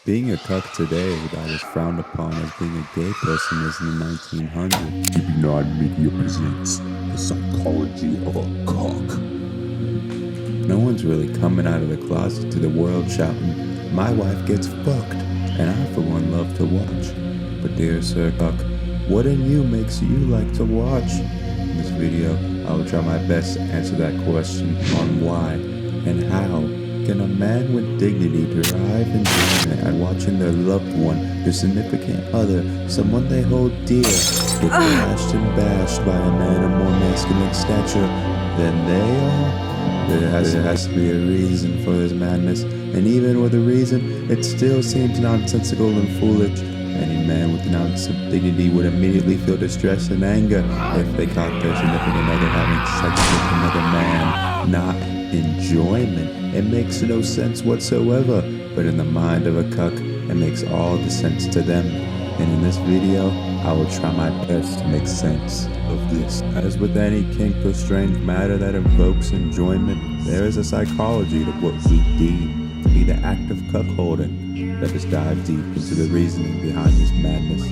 Being a cuck today is about as frowned upon as being a gay person is in the 1900s. DB9 Media presents The Psychology of a Cuck. No one's really coming out of the closet to the world shouting, "My wife gets fucked," and I for one love to watch. But dear Sir Cuck, what in you makes you like to watch? In this video, I will try my best to answer that question on why and how can a man with dignity derive enjoyment at watching their loved one, their significant other, someone they hold dear, get bashed and bashed by a man of more masculine stature than they are? There has to be a reason for this madness, and even with a reason, it still seems nonsensical and foolish. Any man with an ounce of dignity would immediately feel distress and anger if they caught their significant other having sex with another man. Not enjoyment. It makes no sense whatsoever, but in the mind of a cuck, it makes all the sense to them. And in this video, I will try my best to make sense of this. As with any kink or strange matter that evokes enjoyment, there is a psychology to what we deem to be the act of cuckolding. Let us dive deep into the reasoning behind this madness.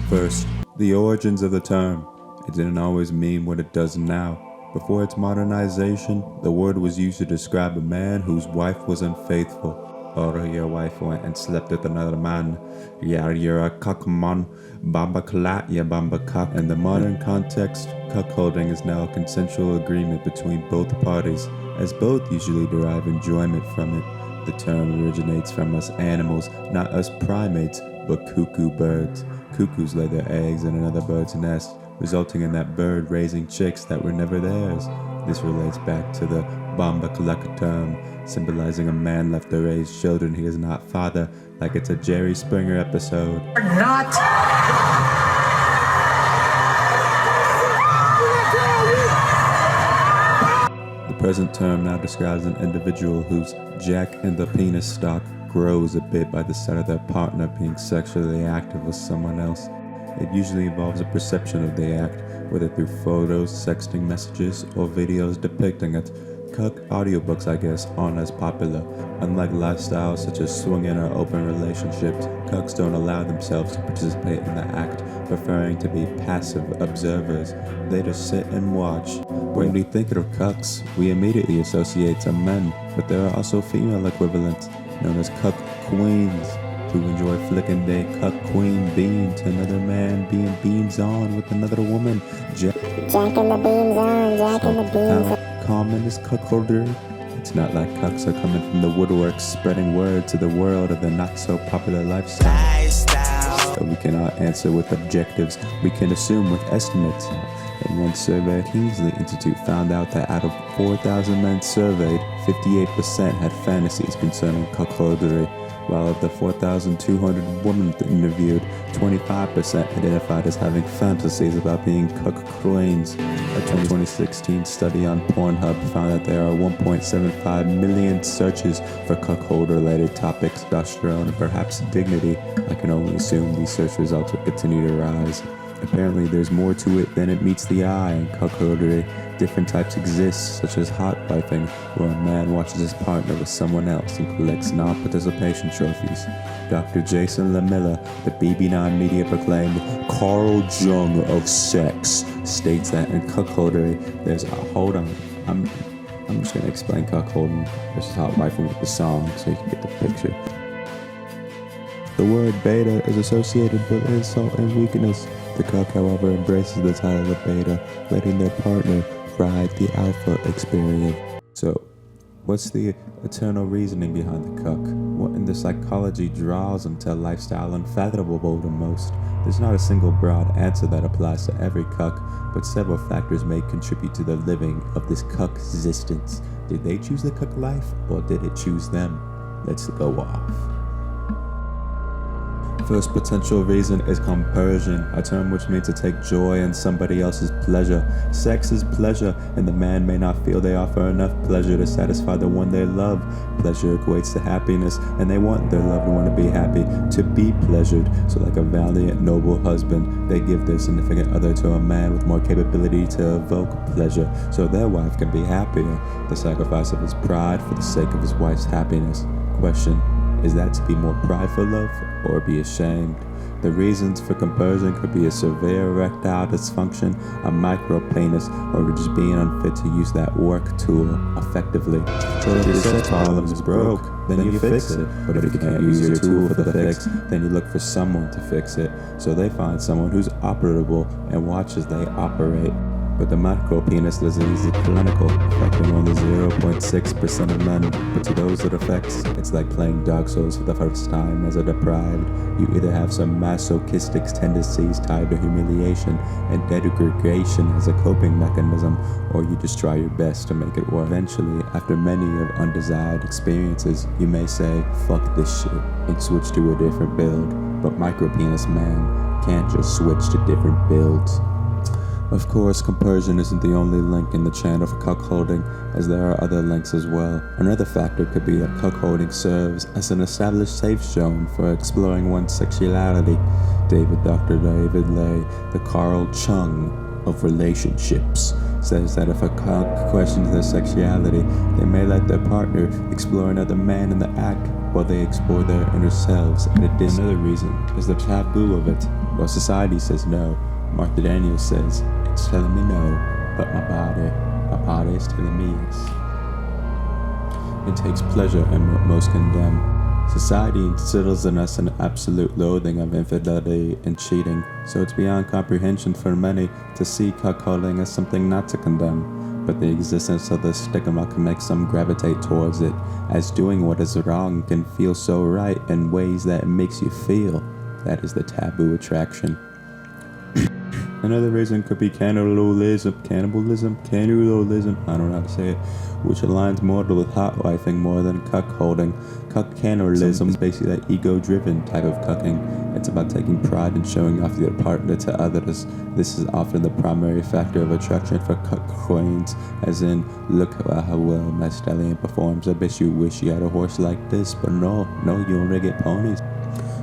First, the origins of the term. It didn't always mean what it does now. Before its modernization, the word was used to describe a man whose wife was unfaithful. Or your wife went and slept with another man. Yeah, you're a cuck man. Bamba klat, ya bamba cuck. In the modern context, cuckolding is now a consensual agreement between both parties, as both usually derive enjoyment from it. The term originates from us animals, not us primates, but cuckoo birds. Cuckoos lay their eggs in another bird's nest, resulting in that bird raising chicks that were never theirs. This relates back to the Bamba Kalaka term, symbolizing a man left to raise children he is not father, like it's a Jerry Springer episode. Not. The present term now describes an individual whose jack in the penis stock grows a bit by the sight of their partner being sexually active with someone else. It usually involves a perception of the act, whether through photos, sexting messages, or videos depicting it. Cuck audiobooks, I guess, aren't as popular. Unlike lifestyles such as swinging or open relationships, cucks don't allow themselves to participate in the act, preferring to be passive observers. They just sit and watch. When we think of cucks, we immediately associate to men, but there are also female equivalents, known as cuck queens, who enjoy flicking their cuck queen bean to another man being beans on with another woman. Jacking the beans on, jacking the beans on. Common is cuckoldry. It's not like cucks are coming from the woodwork spreading word to the world of the not so popular lifestyle. So we cannot answer with objectives, we can assume with estimates. In one survey, Kingsley Institute found out that out of 4,000 men surveyed, 58% had fantasies concerning cuckoldry, while of the 4,200 women interviewed, 25% identified as having fantasies about being cuck queens. A 2016 study on Pornhub found that there are 1.75 million searches for cuckold-related topics, testosterone, and perhaps dignity. I can only assume these search results will continue to rise. Apparently, there's more to it than it meets the eye in cuckoldry. Different types exist, such as hot wifing, where a man watches his partner with someone else and collects non-participation trophies. Dr. Jason LaMilla, the BB9 Media proclaimed Carl Jung of sex, states that in cuckoldry, there's a hold on. I'm just gonna explain cuckolding versus hot wifing with the song so you can get the picture. The word beta is associated with insult and weakness. The cuck, however, embraces the title of beta, letting their partner ride the alpha experience. So, what's the eternal reasoning behind the cuck? What in the psychology draws them to a lifestyle unfathomable to most? There's not a single broad answer that applies to every cuck, but several factors may contribute to the living of this cuck existence. Did they choose the cuck life, or did it choose them? Let's go off. first potential reason is compersion, a term which means to take joy in somebody else's pleasure. Sex is pleasure, and the man may not feel they offer enough pleasure to satisfy the one they love. Pleasure equates to happiness, and they want their loved one to be happy, to be pleasured. So like a valiant, noble husband, they give their significant other to a man with more capability to evoke pleasure, so their wife can be happier. The sacrifice of his pride for the sake of his wife's happiness. Question: is that to be more prideful love or be ashamed? The reasons for compersion could be a severe erectile dysfunction, a micropenis, or just being unfit to use that work tool effectively. So if your sex problem is broke, then you fix it. But if you can't use your tool for the fix, then you look for someone to fix it. So they find someone who's operable and watch as they operate. But the micropenis disease is clinical, affecting only 0.6% of men. But to those it affects, it's like playing Dark Souls for the first time as a deprived. You either have some masochistic tendencies tied to humiliation and degradation as a coping mechanism, or you just try your best to make it work. Eventually, after many of undesired experiences, you may say, fuck this shit, and switch to a different build. But micropenis man can't just switch to different builds. Of course, compersion isn't the only link in the chain of cuckolding, as there are other links as well. Another factor could be that cuckolding serves as an established safe zone for exploring one's sexuality. Dr. David Lay, the Carl Chung of relationships, says that if a cuck questions their sexuality, they may let their partner explore another man in the act while they explore their inner selves at a distance. Another reason is the taboo of it. While society says no, Martha Daniels says, it's telling me no, but my body is telling me yes. It takes pleasure in what most condemn. Society instills in us an absolute loathing of infidelity and cheating, so it's beyond comprehension for many to see cuckolding as something not to condemn. But the existence of this stigma can make some gravitate towards it, as doing what is wrong can feel so right in ways that it makes you feel. That is the taboo attraction. Another reason could be cannibalism, I don't know how to say it, which aligns more with hot wifing more than cuckolding. Cannibalism is basically that ego-driven type of cucking. It's about taking pride in showing off your partner to others. This is often the primary factor of attraction for cuck queens, as in, look how well my stallion performs. I bet you wish you had a horse like this, but no, you only get ponies.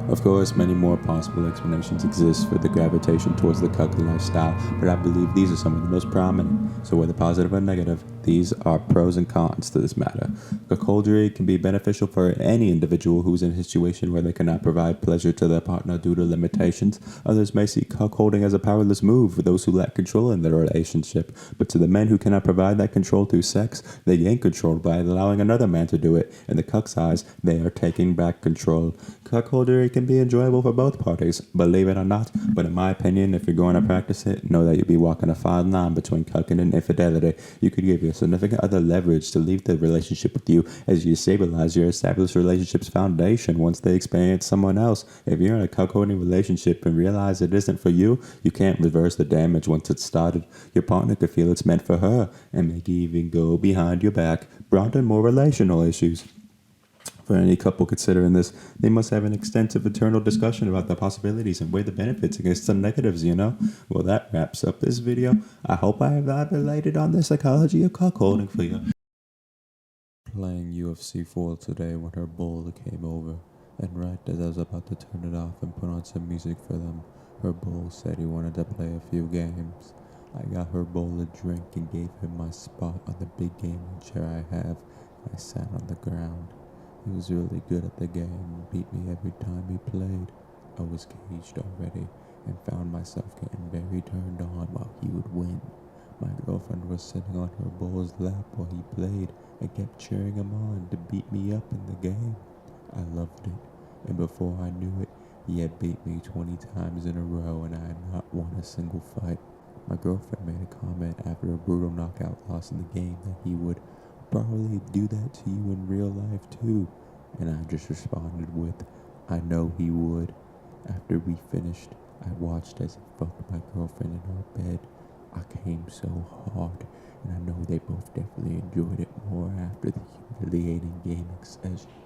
Of course, many more possible explanations exist for the gravitation towards the cuck lifestyle, but I believe these are some of the most prominent. So whether positive or negative, these are pros and cons to this matter. Cuckoldry can be beneficial for any individual who's in a situation where they cannot provide pleasure to their partner due to limitations. Others may see cuckolding as a powerless move for those who lack control in their relationship. But to the men who cannot provide that control through sex, they gain control by allowing another man to do it. In the cuck's eyes, they are taking back control. Cuckoldry can be enjoyable for both parties, believe it or not, but in my opinion, if you're going to practice it, know that you'll be walking a fine line between cucking and infidelity. You could give your significant other leverage to leave the relationship with you as you stabilize your established relationship's foundation once they experience someone else. If you're in a cuckolding relationship and realize it isn't for you, you can't reverse the damage once it's started. Your partner could feel it's meant for her and make you even go behind your back, brought in more relational issues. For any couple considering this, they must have an extensive internal discussion about the possibilities and weigh the benefits against the negatives, Well, that wraps up this video. I hope I have elaborated on the psychology of cuckolding for you. Playing UFC 4 today when her bowler came over, and right as I was about to turn it off and put on some music for them, her bowl said he wanted to play a few games. I got her bowl a drink and gave him my spot on the big gaming chair I have. I sat on the ground. He was really good at the game and beat me every time he played. I was caged already and found myself getting very turned on while he would win. My girlfriend was sitting on her bull's lap while he played and kept cheering him on to beat me up in the game. I loved it, and before I knew it, he had beat me 20 times in a row and I had not won a single fight. My girlfriend made a comment after a brutal knockout loss in the game that he would probably do that to you in real life too, and I just responded with, I know he would. After we finished, I watched as he fucked my girlfriend in our bed. I came so hard, and I know they both definitely enjoyed it more after the humiliating gaming session.